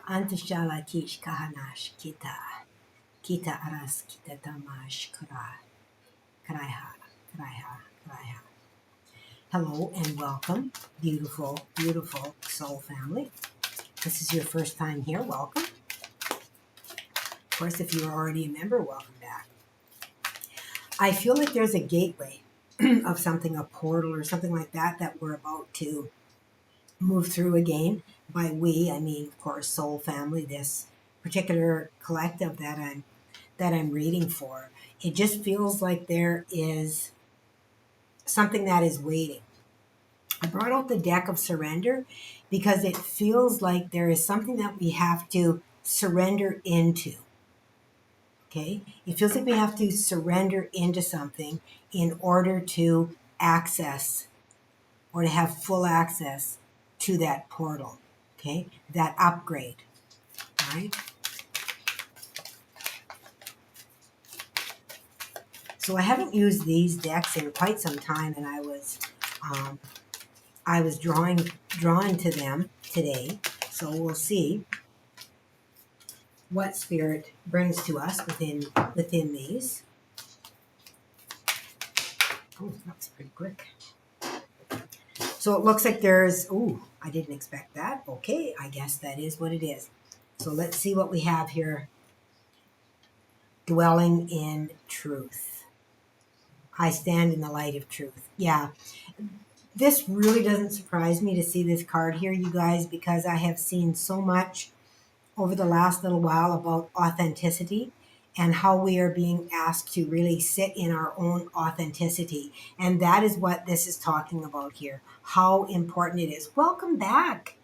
Antashala kish kahanash kita. Kita aras kita tamash kara. Kraiha. Kraiha. Kraiha. Hello and welcome, beautiful, beautiful soul family. This is your first time here, welcome. Of course, if you are already a member, welcome back. I feel like there's a gateway of something, a portal or something like that, that we're about to move through again. By we, I mean, of course, soul family, this particular collective that I'm reading for. It just feels like there is something that is waiting. I brought out the deck of surrender because it feels like there is something that we have to surrender into. Okay? It feels like we have to surrender into something in order to access or to have full access to that portal. Okay? That upgrade. Right? So I haven't used these decks in quite some time, and I was drawn to them today. So we'll see what spirit brings to us within these. Oh, that's pretty quick. So it looks like there's, I didn't expect that. Okay, I guess that is what it is. So let's see what we have here. Dwelling in truth. I stand in the light of truth. Yeah. This really doesn't surprise me to see this card here, you guys, because I have seen so much over the last little while about authenticity and how we are being asked to really sit in our own authenticity. And that is what this is talking about here, how important it is. Welcome back,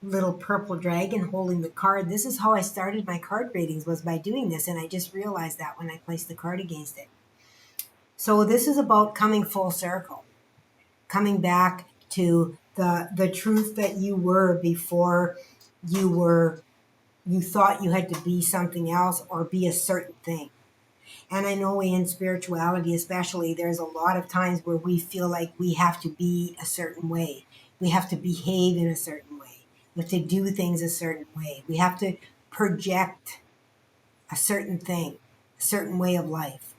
little purple dragon holding the card. This is how I started my card readings, was by doing this. And I just realized that when I placed the card against it. So this is about coming full circle, coming back to the truth that you were before you thought you had to be something else or be a certain thing. And I know in spirituality especially, there's a lot of times where we feel like we have to be a certain way. We have to behave in a certain way. We have to do things a certain way. We have to project a certain thing, a certain way of life.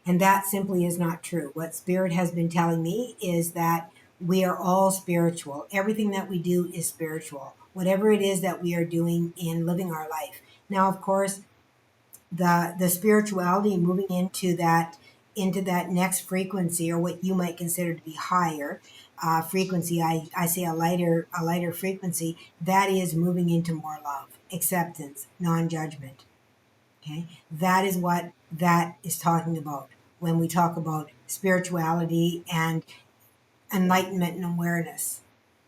And that simply is not true. What Spirit has been telling me is that we are all spiritual. Everything that we do is spiritual, whatever it is that we are doing in living our life. Now, of course, the spirituality moving into that next frequency, or what you might consider to be higher frequency, I say a lighter frequency, that is moving into more love, acceptance, non-judgment. Okay, that is what that is talking about when we talk about spirituality and enlightenment and awareness.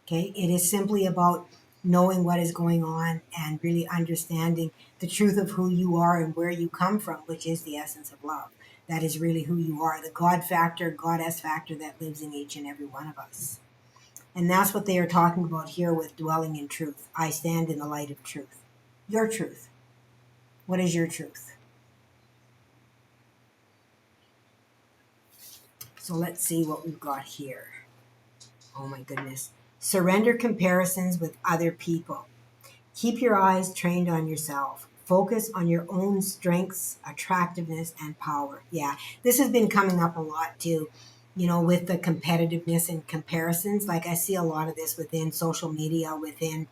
Okay, it is simply about knowing what is going on and really understanding the truth of who you are and where you come from, which is the essence of love. That is really who you are, the God factor, Goddess factor that lives in each and every one of us. And that's what they are talking about here with dwelling in truth. I stand in the light of truth. Your truth. What is your truth? So let's see what we've got here. Oh my goodness. Surrender comparisons with other people. Keep your eyes trained on yourself. Focus on your own strengths, attractiveness, and power. Yeah, this has been coming up a lot too, with the competitiveness and comparisons. Like I see a lot of this within social media, within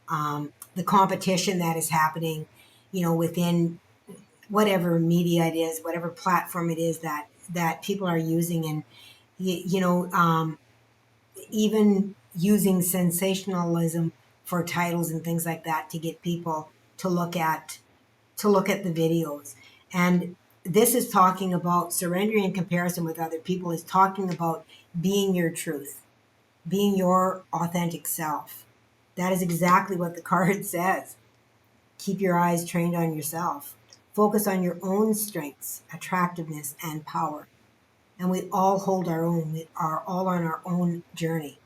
the competition that is happening, within whatever media it is, whatever platform it is that people are using. And, even using sensationalism for titles and things like that to get people to look at the videos. And this is talking about surrendering in comparison with other people, is talking about being your truth, being your authentic self. That is exactly what the card says. Keep your eyes trained on yourself. Focus on your own strengths, attractiveness, and power. And we all hold our own. We are all on our own journey.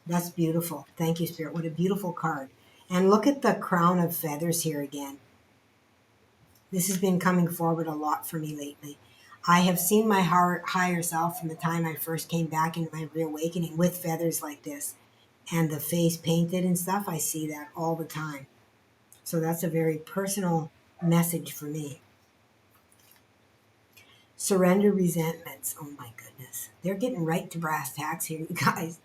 That's beautiful. Thank you, Spirit. What a beautiful card. And look at the crown of feathers here again. This has been coming forward a lot for me lately. I have seen my higher self from the time I first came back into my reawakening with feathers like this. and the face painted and stuff. I see that all the time. So that's a very personal message for me. Surrender resentments. Oh my goodness. They're getting right to brass tacks here, you guys.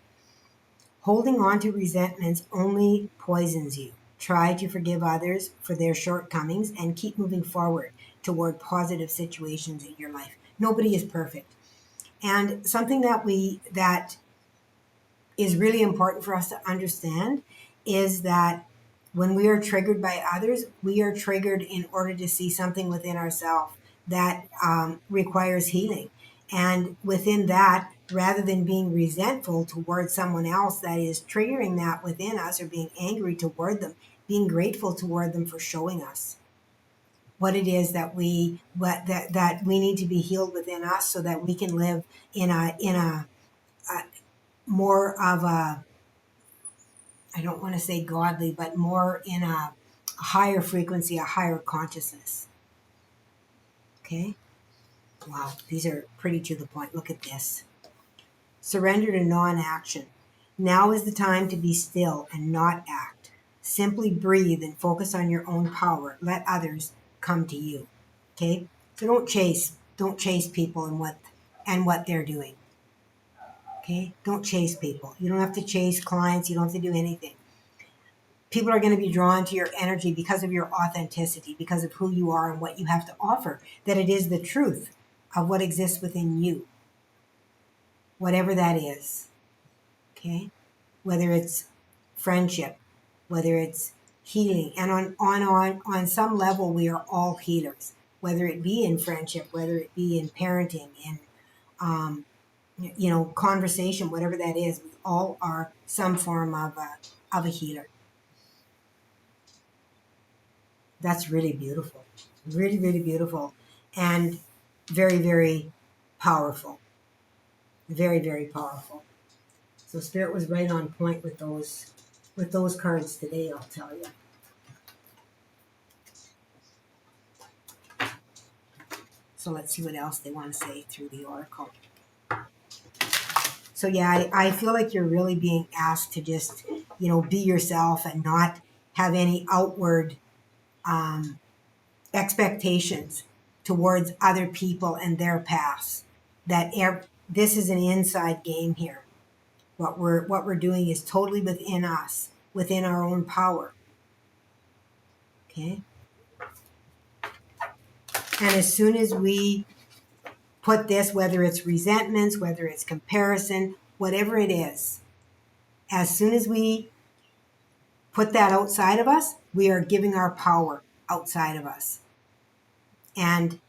Holding on to resentments only poisons you. Try to forgive others for their shortcomings and keep moving forward toward positive situations in your life. Nobody is perfect. And something that is really important for us to understand is that when we are triggered by others, we are triggered in order to see something within ourselves that requires healing. And within that, rather than being resentful towards someone else that is triggering that within us or being angry toward them, being grateful toward them for showing us what it is that we need to be healed within us so that we can live in a more of a, I don't want to say godly, but more in a higher frequency, a higher consciousness. Okay? Wow, these are pretty to the point. Look at this. Surrender to non action. Now is the time to be still and not act. Simply breathe and focus on your own power. Let others come to you. Okay? So don't chase people and what they're doing. Okay? Don't chase people. You don't have to chase clients, you don't have to do anything. People are going to be drawn to your energy because of your authenticity, because of who you are and what you have to offer, that it is the truth of what exists within you, whatever that is. Okay? Whether it's friendship, whether it's healing. And on some level, we are all healers, whether it be in friendship, whether it be in parenting, in, conversation, whatever that is, we all are some form of a healer. That's really beautiful. Really, really beautiful. And very, very powerful. Very, very powerful. So Spirit was right on point with those cards today, I'll tell you. So let's see what else they want to say through the oracle. So yeah, I feel like you're really being asked to just, be yourself and not have any outward expectations towards other people and their paths. This is an inside game here. What we're doing is totally within us, within our own power. Okay? And as soon as we put this, whether it's resentments, whether it's comparison, whatever it is, as soon as we put that outside of us, we are giving our power outside of us. And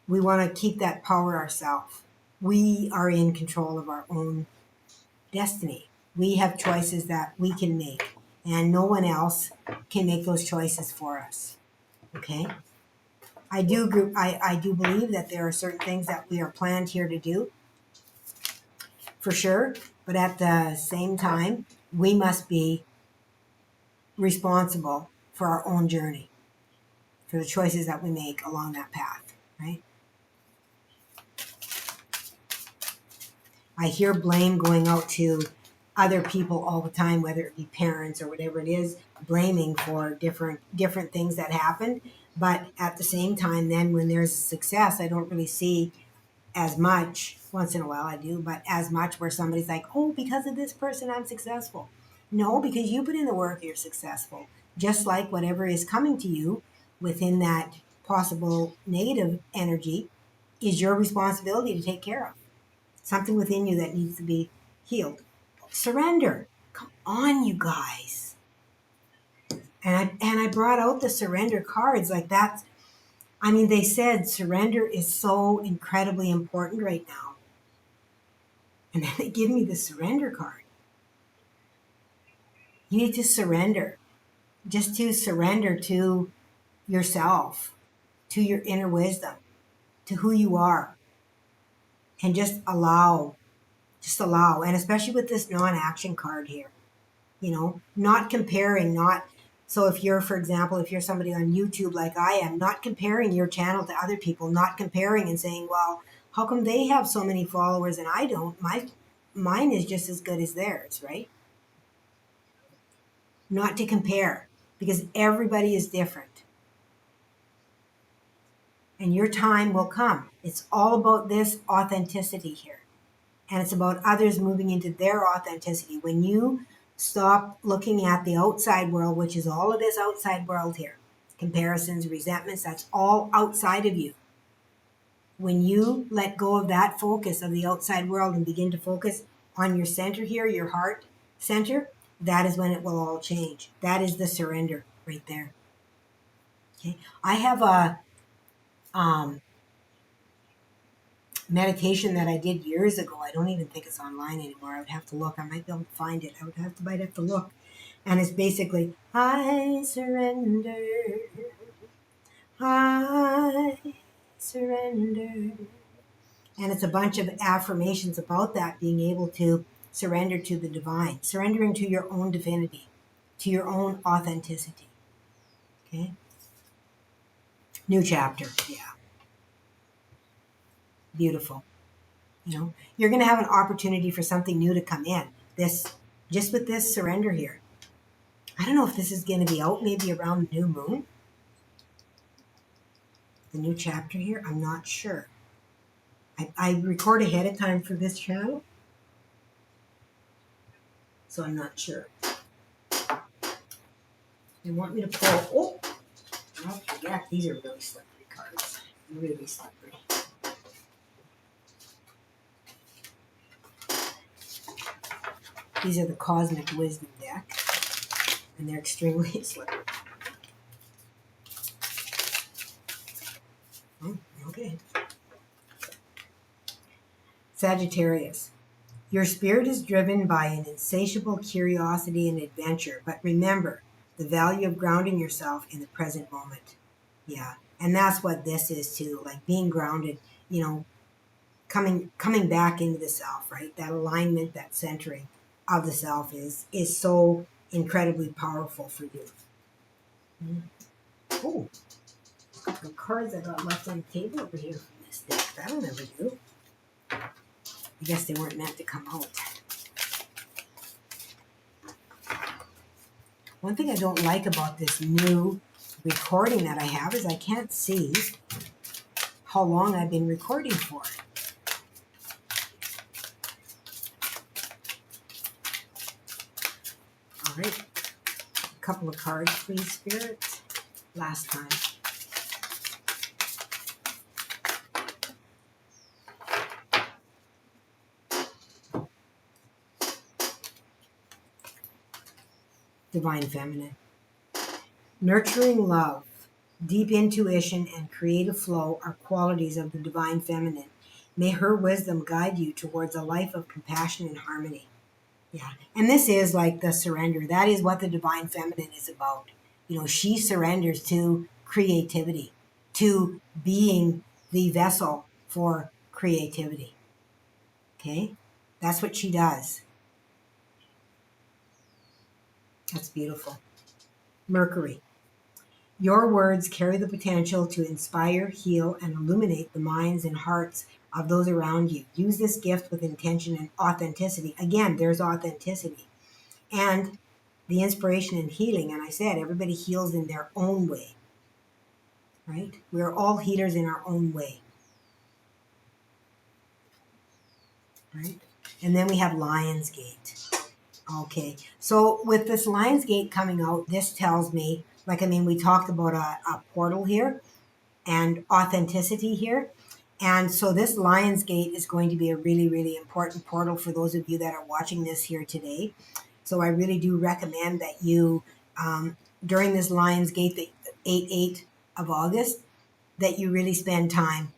we want to keep that power ourselves. We are in control of our own destiny. We have choices that we can make, and no one else can make those choices for us. Okay? I do believe that there are certain things that we are planned here to do, for sure, but at the same time, we must be responsible for our own journey, for the choices that we make along that path, right? I hear blame going out to other people all the time, whether it be parents or whatever it is, blaming for different things that happened. But at the same time, then when there's success, I don't really see as much. Once in a while I do, but as much where somebody's like, oh, because of this person I'm successful. No, because you put in the work, you're successful. Just like whatever is coming to you within that possible negative energy is your responsibility to take care of. Something within you that needs to be healed. Surrender. Come on, you guys. And I brought out the surrender cards like that. I mean, they said surrender is so incredibly important right now. And then they give me the surrender card. You need to surrender. Just to surrender to yourself, to your inner wisdom, to who you are. And just allow. And especially with this non-action card here. Not comparing, so if you're, for example, if you're somebody on YouTube like I am, not comparing your channel to other people, not comparing and saying, well, how come they have so many followers and I don't? Mine is just as good as theirs, right? not to compare, because everybody is different. And your time will come. It's all about this authenticity here. And it's about others moving into their authenticity. When you stop looking at the outside world, which is all of this outside world here, comparisons, resentments, that's all outside of you. When you let go of that focus of the outside world and begin to focus on your center here, your heart center, that is when it will all change. That is the surrender right there. Okay. I have a meditation that I did years ago. I don't even think it's online anymore. I would have to look. I might be able to find it. Might have to look. And it's basically, I surrender. I surrender. And it's a bunch of affirmations about that, being able to surrender to the divine, surrendering to your own divinity, to your own authenticity. Okay? New chapter. Yeah. Beautiful. You know, you're going to have an opportunity for something new to come in. This, just with this surrender here. I don't know if this is going to be out maybe around the new moon. The new chapter here. I'm not sure. I record ahead of time for this channel, so I'm not sure. They want me to pull. Oh, I forget. These are really slippery cards. Really slippery. These are the Cosmic Wisdom deck, and they're extremely slippery. Oh, okay. Sagittarius. Your spirit is driven by an insatiable curiosity and adventure, but remember the value of grounding yourself in the present moment. Yeah, and that's what this is too, like being grounded, you know, coming back into the self, right? That alignment, that centering of the self is so incredibly powerful for you. Oh, a couple of cards I got left on the table over here from this deck. That'll never do. I guess they weren't meant to come out. One thing I don't like about this new recording that I have is I can't see how long I've been recording for. All right. A couple of cards, please, Spirit. Last time. Divine Feminine. Nurturing love, deep intuition, and creative flow are qualities of the Divine Feminine. May her wisdom guide you towards a life of compassion and harmony. Yeah. And this is like the surrender. That is what the Divine Feminine is about. You know, she surrenders to creativity, to being the vessel for creativity. Okay? That's what she does. That's beautiful. Mercury. Your words carry the potential to inspire, heal, and illuminate the minds and hearts of those around you. Use this gift with intention and authenticity. Again, there's authenticity. And the inspiration and healing. And I said, everybody heals in their own way. Right? We're all healers in our own way. Right? And then we have Lionsgate. Okay, so with this Lionsgate coming out, this tells me, like, I mean, we talked about a portal here and authenticity here. And so this Lionsgate is going to be a really, really important portal for those of you that are watching this here today. So I really do recommend that you, during this Lionsgate, the 8/8 of August, that you really spend time,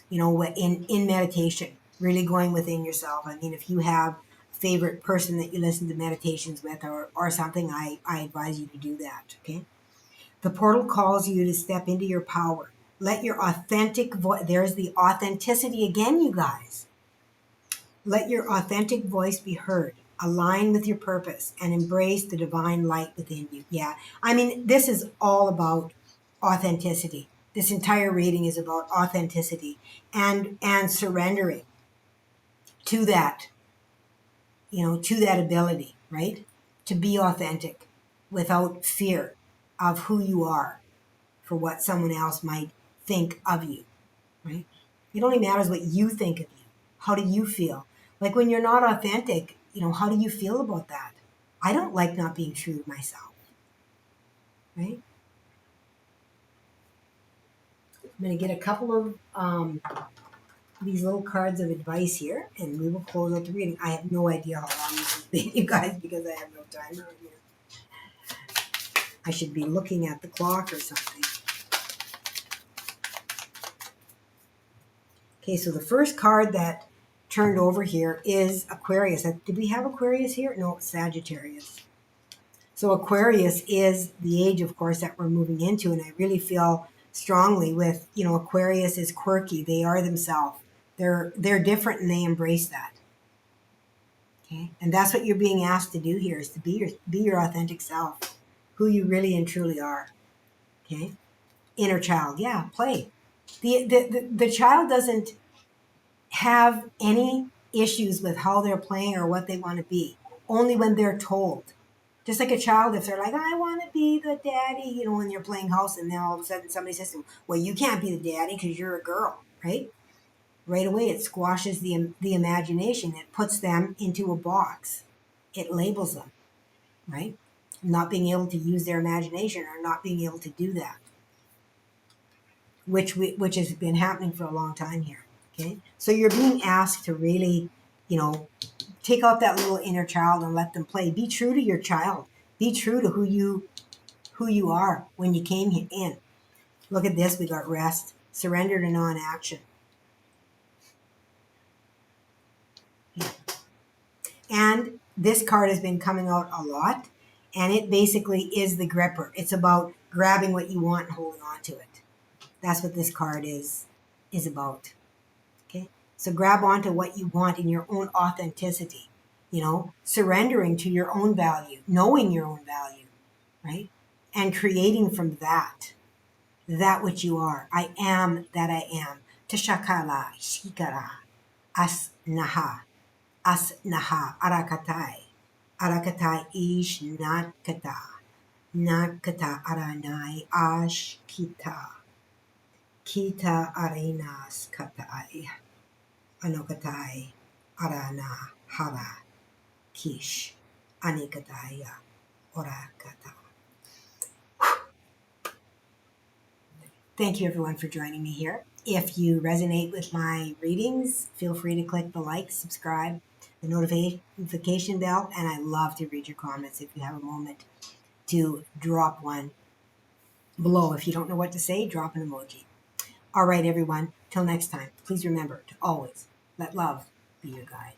you know, in meditation, really going within yourself. I mean, if you have favorite person that you listen to meditations with or something, I advise you to do that, okay? The portal calls you to step into your power. Let your authentic voice, there's the authenticity again, you guys. Let your authentic voice be heard. Align with your purpose and embrace the divine light within you. Yeah, I mean, this is all about authenticity. This entire reading is about authenticity and surrendering to that, you know, to that ability, right? To be authentic. without fear of who you are for what someone else might think of you, right? It only matters what you think of you. How do you feel? Like when you're not authentic, how do you feel about that? I don't like not being true to myself, right? I'm going to get a couple of these little cards of advice here, and we will close out the reading. I have no idea how long this has been, you guys, because I have no timer right here. I should be looking at the clock or something. Okay, so the first card that turned over here is Aquarius. Did we have Aquarius here? No, it's Sagittarius. So Aquarius is the age, of course, that we're moving into, and I really feel strongly with, Aquarius is quirky. They are themselves. They're different, and they embrace that. Okay, and that's what you're being asked to do here, is to be your authentic self, who you really and truly are. Okay, inner child, yeah, play. The child doesn't have any issues with how they're playing or what they want to be, only when they're told. Just like a child, if they're like, I want to be the daddy, when you're playing house, and then all of a sudden somebody says to them, well, you can't be the daddy because you're a girl, right? Right away, it squashes the imagination. It puts them into a box. It labels them, right? Not being able to use their imagination or not being able to do that, which has been happening for a long time here. Okay, so you're being asked to really, take out that little inner child and let them play. Be true to your child. Be true to who you are when you came in. Look at this. We got rest, surrender to non-action. Yeah. And this card has been coming out a lot, and it basically is the gripper. It's about grabbing what you want and holding on to it. That's what this card is about. Okay? So grab onto what you want in your own authenticity, surrendering to your own value, knowing your own value, right? And creating from that which you are. I am that I am. Tashakala, shikara, asnaha, asnaha, arakatai. Arakatai ish natkata. Natkata aranai ashkita. Kita arenas katai. Anokatai arana hara kish. Anikataya orakata. Thank you everyone for joining me here. If you resonate with my readings, feel free to click the like, subscribe, the notification bell, and I love to read your comments if you have a moment to drop one below. If you don't know what to say, drop an emoji. All right, everyone. Till next time, please remember to always let love be your guide.